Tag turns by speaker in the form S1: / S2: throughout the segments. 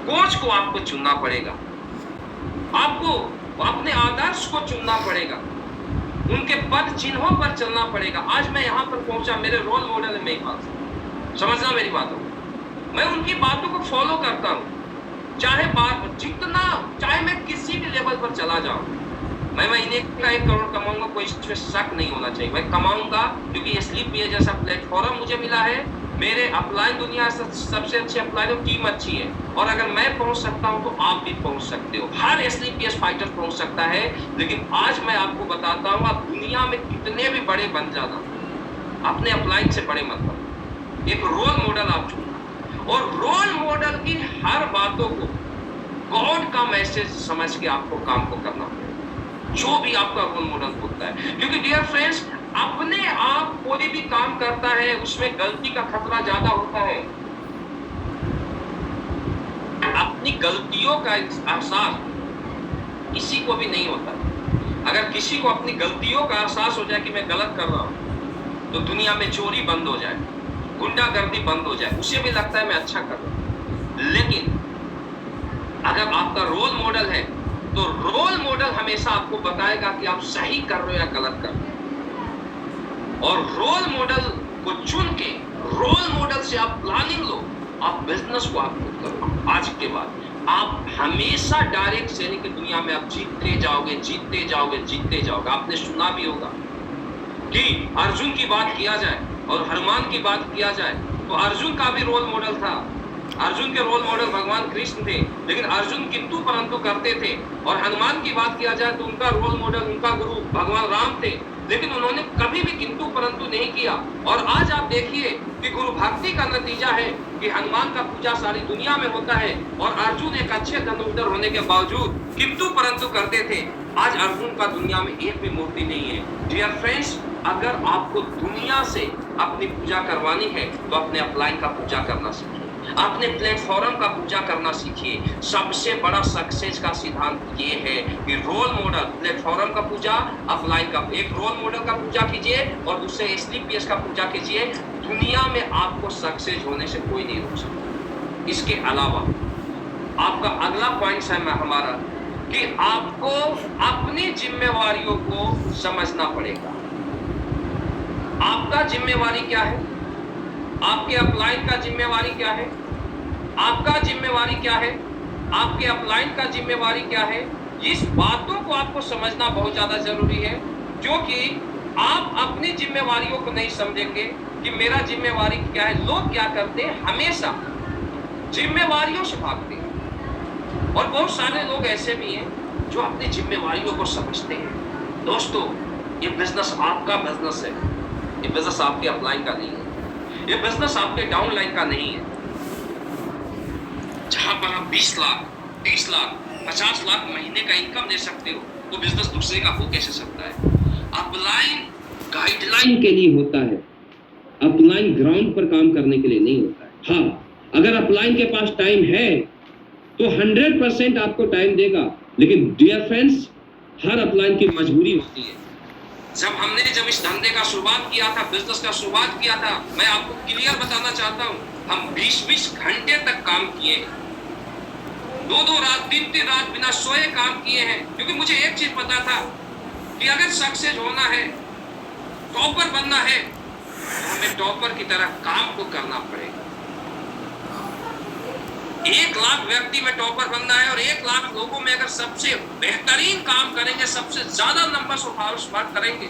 S1: Coach को आपको चुनना पड़ेगा, आपको अपने आदर्श को चुनना पड़ेगा, उनके पद चिन्हों पर चलना पड़ेगा। आज मैं यहाँ पर पहुंचा, मेरे रोल मॉडल है मेरे पास, समझना मेरी बातों को। मैं उनकी बातों को फॉलो करता हूँ, चाहे मैं किसी भी लेवल पर चला जाऊं। मैं महीने का 1 करोड़ कमाऊंगा, कोई इसमें शक नहीं होना चाहिए। मैं कमाऊंगा क्योंकि ये स्लीपिए जैसा प्लेटफॉर्म मुझे मिला है। मेरे अपलाइन दुनिया से सबसे अच्छे अपलाइन और टीम अच्छी है, और अगर मैं पहुंच सकता हूं तो आप भी पहुंच सकते हो। हर एसलीपीएस फाइटर पहुंच सकता है। लेकिन आज मैं आपको बताता हूं, आप दुनिया में कितने भी बड़े बन जाना, अपने अपलाइन से बड़े मत बनो। एक रोल मॉडल आप चुनना, और रोल मॉडल की हर बातों को गॉड का मैसेज समझ के आपको काम को करना पड़ेगा, जो भी आपका रोल मॉडल होता है। क्योंकि डियर फ्रेंड्स, अपने आप कोई भी काम करता है उसमें गलती का खतरा ज्यादा होता है। अपनी गलतियों का एहसास किसी को भी नहीं होता। अगर किसी को अपनी गलतियों का एहसास हो जाए कि मैं गलत कर रहा हूं, तो दुनिया में चोरी बंद हो जाए, गुंडागर्दी बंद हो जाए, उसे भी लगता है मैं अच्छा कर रहा हूं। लेकिन अगर आपका रोल मॉडल है, तो रोल मॉडल हमेशा आपको बताएगा कि आप सही कर रहे हो या गलत कर रहे हो। और रोल मॉडल को चुन के, रोल मॉडल से आप प्लानिंग लो, आप बिजनेस को आप करो। आज के बाद आप हमेशा डायरेक्ट सेलिंग की दुनिया में आप जीतते जाओगे, जीतते जाओगे, जीतते जाओगे। आपने सुना भी होगा कि अर्जुन की बात किया जाए और हनुमान की बात किया जाए, तो अर्जुन का भी रोल मॉडल था। अर्जुन के रोल मॉडल भगवान कृष्ण थे, लेकिन अर्जुन किंतु परंतु करते थे। और हनुमान की बात किया जाए तो उनका रोल मॉडल, उनका गुरु भगवान राम थे, लेकिन उन्होंने कभी भी किंतु परंतु नहीं किया। और आज आप देखिए कि गुरु भक्ति का नतीजा है कि हनुमान का पूजा सारी दुनिया में होता है, और अर्जुन एक अच्छे धनुर्धर होने के बावजूद किंतु परंतु करते थे। आज अर्जुन का दुनिया में एक भी मूर्ति नहीं है। डियर फ्रेंड्स, अगर आपको दुनिया से अपनी पूजा करवानी है तो अपने अपलाइन का पूजा करना सीखिए, अपने प्लेटफॉर्म का पूजा करना सीखिए। सबसे बड़ा सक्सेस का सिद्धांत ये है कि रोल मॉडल, प्लेटफॉर्म का पूजा, अपलाइन का, एक रोल मॉडल का पूजा कीजिए और दूसरे एसलीपीएस का पूजा कीजिए। दुनिया में आपको सक्सेस होने से कोई नहीं रोक सकता। इसके अलावा आपका अगला पॉइंट है हमारा कि आपको अपनी जिम्मेवारियों को समझना पड़ेगा। आपका जिम्मेवारी क्या है, आपके अपलाइन का जिम्मेवारी क्या है, आपका जिम्मेवारी क्या है, आपके अपलाइन का जिम्मेवारी क्या है। इस बातों को आपको समझना बहुत ज्यादा जरूरी है, क्योंकि आप अपनी जिम्मेवारियों को नहीं समझेंगे कि मेरा जिम्मेवारी क्या है। लोग क्या करते हैं, हमेशा जिम्मेवारियों से भागते हैं, और बहुत सारे लोग ऐसे भी हैं जो अपनी जिम्मेवारियों को समझते हैं। दोस्तों, ये बिजनेस आपका बिजनेस है, ये बिजनेस आपके अपलाइन का नहीं है, ये बिजनेस आपके डाउनलाइन का नहीं है। जहां पर आप 20 लाख, 30 लाख, 50 लाख महीने का इनकम दे सकते हो, वो बिजनेस दूसरे का हो कैसे सकता है। अपलाइन गाइडलाइन के लिए होता है, अपलाइन ग्राउंड पर काम करने के लिए नहीं होता है। हाँ, अगर अपलाइन के पास टाइम है तो 100% आपको टाइम देगा, लेकिन डियर फ्रेंड्स, हर अपलाइन की मजबूरी होती है। जब इस धंधे का शुरुआत किया था, बिजनेस का शुरुआत किया था, मैं आपको क्लियर बताना चाहता हूं, हम 20-20 घंटे तक काम किए, 2-2 रात, 3-3 रात बिना सोए काम किए हैं, क्योंकि मुझे एक चीज पता था कि अगर सक्सेस होना है, टॉपर बनना है, तो हमें टॉपर की तरह काम को करना पड़ेगा। 1 लाख व्यक्ति में टॉपर बनना है, और 1 लाख लोगों में अगर सबसे बेहतरीन काम करेंगे, सबसे ज्यादा नंबर ऑफ करेंगे,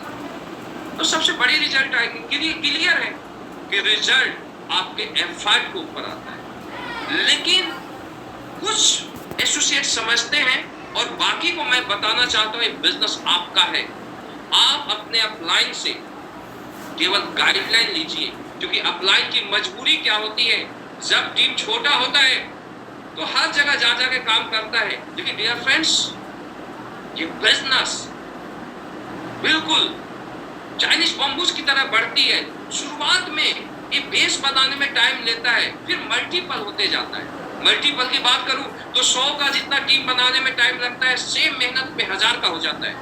S1: तो सबसे बड़ी रिजल्ट आएगी। क्लियर है कि रिजल्ट आपके एफर्ट के ऊपर आता है। लेकिन कुछ एसोसिएट समझते हैं, और बाकी को मैं बताना चाहता हूं, बिजनेस आपका है। आप अपने अपलाइन से केवल गाइडलाइन लीजिए, क्योंकि अपलाइन की मजबूरी क्या होती है, जब टीम छोटा होता है तो हर जगह जा जाके काम करता है। लेकिन डियर फ्रेंड्स, ये बिजनेस बिल्कुल चाइनीज बम्बूज की तरह बढ़ती है। शुरुआत में ये बेस बनाने में टाइम लेता है, फिर मल्टीपल होते जाता है। मल्टीपल की बात करूं तो 100 का जितना टीम बनाने में टाइम लगता है, सेम मेहनत में 1000 का हो जाता है,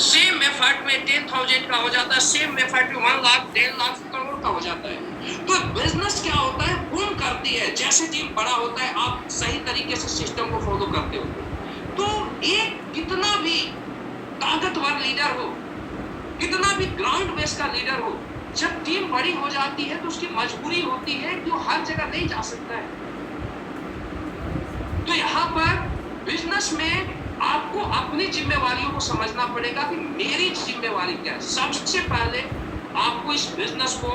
S1: सेम एफर्ट में 10,000 का हो जाता है, सेम एफर्ट में 1 लाख, 10 लाख, करोड़ का हो जाता है। तो बिजनेस क्या होता है, बूम करती है। जैसे टीम बड़ा होता है, आप सही तरीके से सिस्टम को फॉलो करते हो। तो एक कितना भी ताकतवर लीडर हो, कितना भी ग्राउंड बेस का लीडर हो, जब टीम बड़ी हो जाती है तो उसकी मजबूरी होती है कि वो हर जगह नहीं जा सकता है। तो यहाँ पर बिजनेस में आपको अपनी जिम्मेवारियों को समझना पड़ेगा कि मेरी जिम्मेवारी क्या है। सबसे पहले आपको इस बिजनेस को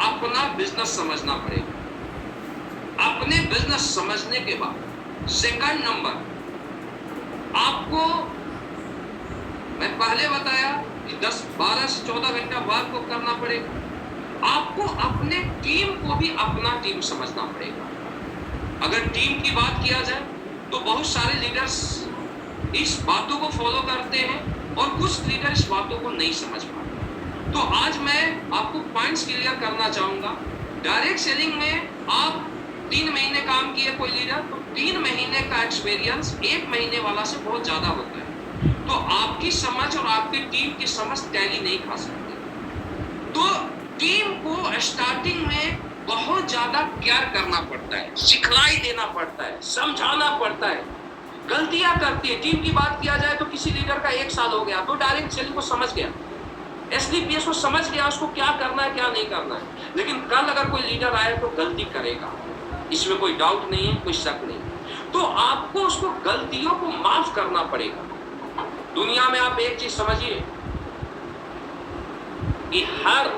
S1: अपना बिजनेस समझना पड़ेगा। अपने बिजनेस समझने के बाद सेकंड नंबर, आपको मैं पहले बताया कि 10, 12 से 14 घंटा वर्क को करना पड़ेगा। आपको अपने टीम को भी अपना टीम समझना पड़ेगा। अगर टीम की बात किया जाए तो बहुत सारे लीडर्स इस बातों को फॉलो करते हैं और कुछ लीडर इस बातों को नहीं समझ पाते। तो आज मैं आपको पॉइंट्स क्लियर करना चाहूंगा। डायरेक्ट सेलिंग में आप 3 महीने काम किए कोई लीडर, तो 3 महीने का एक्सपीरियंस 1 महीने वाला से बहुत ज्यादा होता है। तो आपकी समझ और आपकी टीम की समझ टैली नहीं खा सकती। तो टीम को स्टार्टिंग में बहुत ज्यादा केयर करना पड़ता है, सिखलाई देना पड़ता है, समझाना पड़ता है। गलतियां करती है। टीम की बात किया जाए तो किसी लीडर का 1 साल हो गया तो डायरेक्ट सेलिंग को समझ गया, एसडीपीएस को समझ गया, उसको क्या करना है क्या नहीं करना है। लेकिन कल अगर कोई लीडर आए तो गलती करेगा, इसमें कोई डाउट नहीं है, कोई शक नहीं। तो आपको उसको गलतियों को माफ करना पड़ेगा। दुनिया में आप एक चीज समझिए कि हर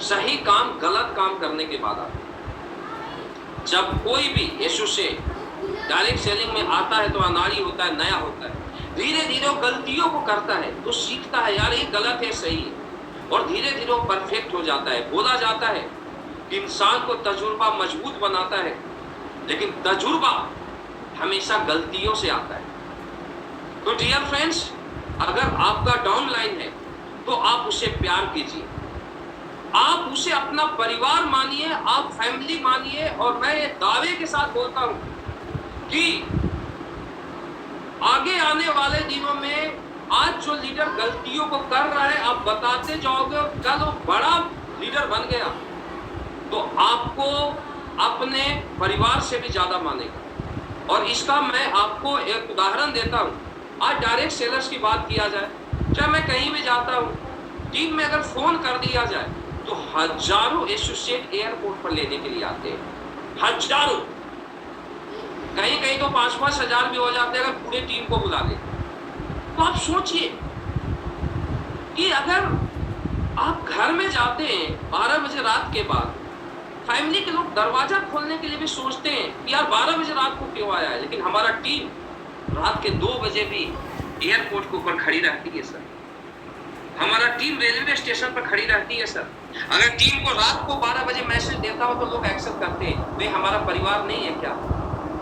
S1: सही काम गलत काम करने के बाद आता है। जब कोई भी यीशु से डायरेक्ट सेलिंग में आता है तो अनाड़ी होता है, नया होता है। धीरे धीरे वो गलतियों को करता है तो सीखता है, यार ये गलत है सही है, और धीरे धीरे वो परफेक्ट हो जाता है। बोला जाता है कि इंसान को तजुर्बा मजबूत बनाता है, लेकिन तजुर्बा हमेशा गलतियों से आता है। तो डियर फ्रेंड्स, अगर आपका डाउन लाइन है तो आप उसे प्यार कीजिए, आप उसे अपना परिवार मानिए, आप फैमिली मानिए। और मैं ये दावे के साथ बोलता हूं कि आगे आने वाले दिनों में आज जो लीडर गलतियों को कर रहा है, आप बताते जाओगे और कल वो बड़ा लीडर बन गया तो आपको अपने परिवार से भी ज्यादा मानेगा। और इसका मैं आपको एक उदाहरण देता हूं। आज डायरेक्ट सेलर्स की बात किया जाए, चाहे मैं कहीं भी जाता हूं, टीम में अगर फोन कर दिया जाए तो हजारों एसोसिएट एयरपोर्ट पर लेने के लिए आते हैं, हजारों। कहीं कहीं तो 5-5 हजार भी हो जाते हैं अगर पूरे टीम को बुला ले। तो आप सोचिए कि अगर आप घर में जाते हैं 12 बजे रात के बाद, फैमिली के लोग दरवाजा खोलने के लिए भी सोचते हैं कि यार 12 बजे रात को क्यों आया है, लेकिन हमारा टीम रात के 2 बजे भी एयरपोर्ट के ऊपर खड़ी रहती है सर। हमारा टीम रेलवे स्टेशन पर खड़ी रहती है सर। अगर टीम को रात को 12 बजे मैसेज देता हो तो लोग एक्सेप्ट करते हैं, वे हमारा परिवार नहीं है क्या?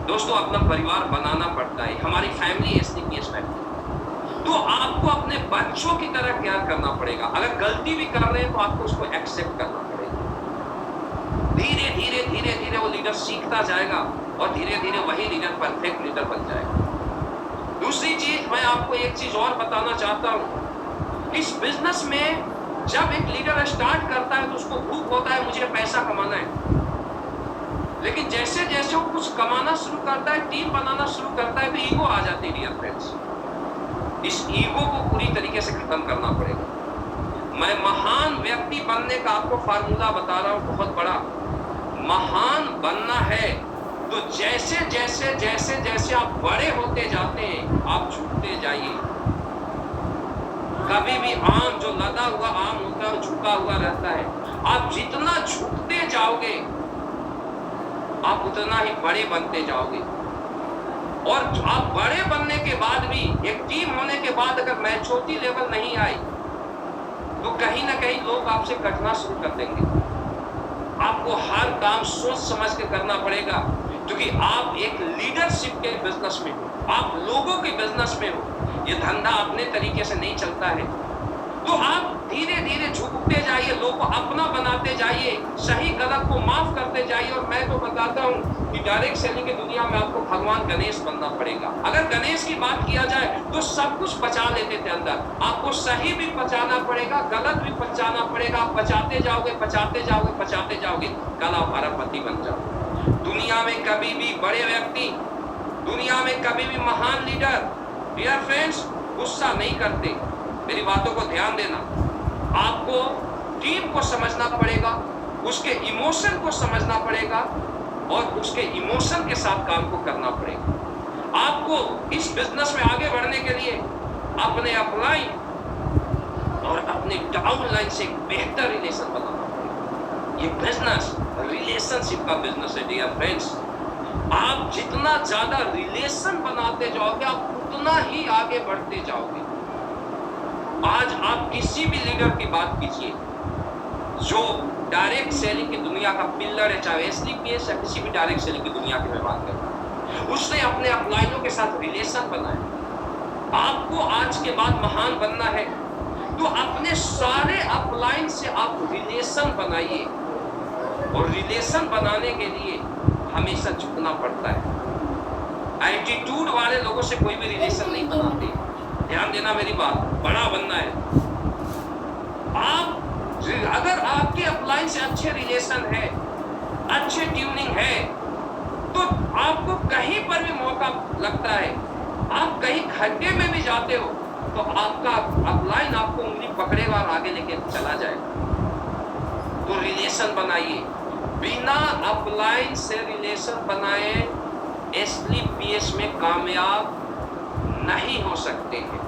S1: दोस्तों, अपना परिवार बनाना पड़ता है। हमारी फैमिली एसडीपीएस फैमिली। तो आपको अपने बच्चों की तरह केयर करना पड़ेगा। अगर गलती भी कर रहे हैं तो आपको उसको एक्सेप्ट करना पड़ेगा। धीरे धीरे धीरे धीरे वो लीडर सीखता जाएगा और धीरे धीरे वही लीडर परफेक्ट लीडर बन जाएगा। दूसरी चीज, मैं आपको एक चीज और बताना चाहता हूँ। इस बिजनेस में जब एक लीडर स्टार्ट करता है तो उसको भूख होता है, मुझे पैसा कमाना है। लेकिन जैसे जैसे वो कुछ कमाना शुरू करता है, टीम बनाना शुरू करता है, तो ईगो आ जाती है डियर फ्रेंड्स। इस ईगो को पूरी तरीके से खत्म करना पड़ेगा। मैं महान व्यक्ति बनने का आपको फार्मूला बता रहा हूं, बहुत बड़ा। महान बनना है तो जैसे जैसे जैसे जैसे आप बड़े होते जाते हैं, आप झुकते जाइए। कभी भी आम जो लदा हुआ आम होता है झुका हुआ रहता है। आप जितना झुकते जाओगे आप उतना ही बड़े बनते जाओगे। और आप बड़े बनने के बाद भी, एक टीम होने के बाद अगर मैच्योरिटी लेवल नहीं आई तो कहीं ना कहीं लोग आपसे कटना शुरू कर देंगे। आपको हर काम सोच समझ के करना पड़ेगा, क्योंकि आप एक लीडरशिप के बिजनेस में हो, आप लोगों के बिजनेस में हो। ये धंधा अपने तरीके से नहीं चलता है। तो आप धीरे धीरे झुकते जाइए, लोगों को अपना बनाते जाइए, सही गलत को माफ करते जाइए। और मैं तो बताता हूँ कि डायरेक्ट सेलिंग की दुनिया में आपको भगवान गणेश बनना पड़ेगा। अगर गणेश की बात किया जाए तो सब कुछ बचा लेते थे अंदर। आपको सही भी बचाना पड़ेगा, गलत भी बचाना पड़ेगा। आप बचाते जाओगे, बचाते जाओगे, बचाते जाओगे, कल आप अरबपति बन जाओगे। दुनिया में कभी भी बड़े व्यक्ति, दुनिया में कभी भी महान लीडर, डियर फ्रेंड्स, गुस्सा नहीं करते। मेरी बातों को ध्यान देना। आपको टीम को समझना पड़ेगा, उसके इमोशन को समझना पड़ेगा और उसके इमोशन के साथ काम को करना पड़ेगा। आपको इस बिजनेस में आगे बढ़ने के लिए अपने अपलाइन और अपने डाउनलाइन से एक बेहतर रिलेशन बनाना पड़ेगा। ये बिजनेस रिलेशनशिप का बिजनेस है डियर फ्रेंड्स। आप जितना ज्यादा रिलेशन बनाते जाओगे, आप उतना ही आगे बढ़ते जाओगे। आज आप किसी भी लीडर की बात कीजिए जो डायरेक्ट सेलिंग की दुनिया का पिलर है, चाहे एसलीपीएस या किसी भी डायरेक्ट सेलिंग की दुनिया की मैं बात करता हूं, उसने अपने अपलाइनों के साथ रिलेशन बनाया। आपको आज के बाद महान बनना है तो अपने सारे अपलाइन से आप रिलेशन बनाइए, और रिलेशन बनाने के लिए हमेशा झुकना पड़ता है। एटीट्यूड वाले लोगों से कोई भी रिलेशन नहीं बनाते। ध्यान देना मेरी बात, बड़ा बनना है। आप अगर आपके अपलाइन से अच्छे रिलेशन है, अच्छे ट्यूनिंग है, तो आपको कहीं पर भी मौका लगता है, आप कहीं खड्डे में भी जाते हो तो आपका अपलाइन आपको उंगली पकड़ेगा और आगे लेके चला जाएगा। तो रिलेशन बनाइए। बिना अपलाइन से रिलेशन बनाए एसलीपीएस में कामयाब नहीं हो सकते हैं,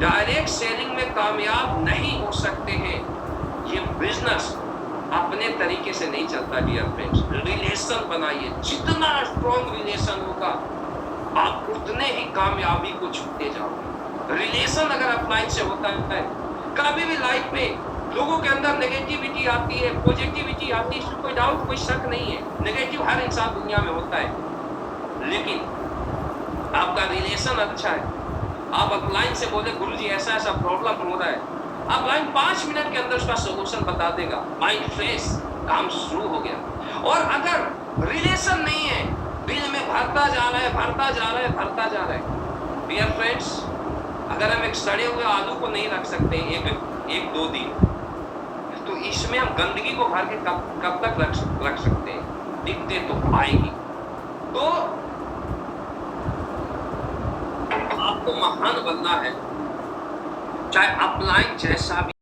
S1: डायरेक्ट सेलिंग में कामयाब नहीं हो सकते हैं। ये बिजनेस अपने तरीके से नहीं चलता डियर फ्रेंड्स। रिलेशन बनाइए, जितना स्ट्रॉन्ग रिलेशन होगा आप उतने ही कामयाबी को छूते जाओगे। रिलेशन अगर अपलाइन से होता है, कभी भी लाइफ में लोगों के अंदर नेगेटिविटी आती है, पॉजिटिविटी आती है, इसमें कोई डाउट, कोई शक नहीं है। नेगेटिव हर इंसान दुनिया में होता है, लेकिन आपका रिलेशन अच्छा है। आप अपलाइन से बोले गुरुजी ऐसा ऐसा प्रॉब्लम हो रहा है, अपलाइन 5 मिनट के अंदर उसका सोल्यूशन बता देगा, माइंड फ्रेश, काम शुरू हो गया। और अगर रिलेशन नहीं है, दिल में भरता जा रहा है, भरता जा रहा है, भरता जा रहा है। डियर फ्रेंड्स, अगर हम एक सड़े हुए आलू को नहीं रख सकते एक 2 दिन, तो इसमें हम गंदगी को भर के कब तक रख सकते हैं? दिखते तो आएगी। तो आपको महान बनना है, चाहे अपलाइन जैसा भी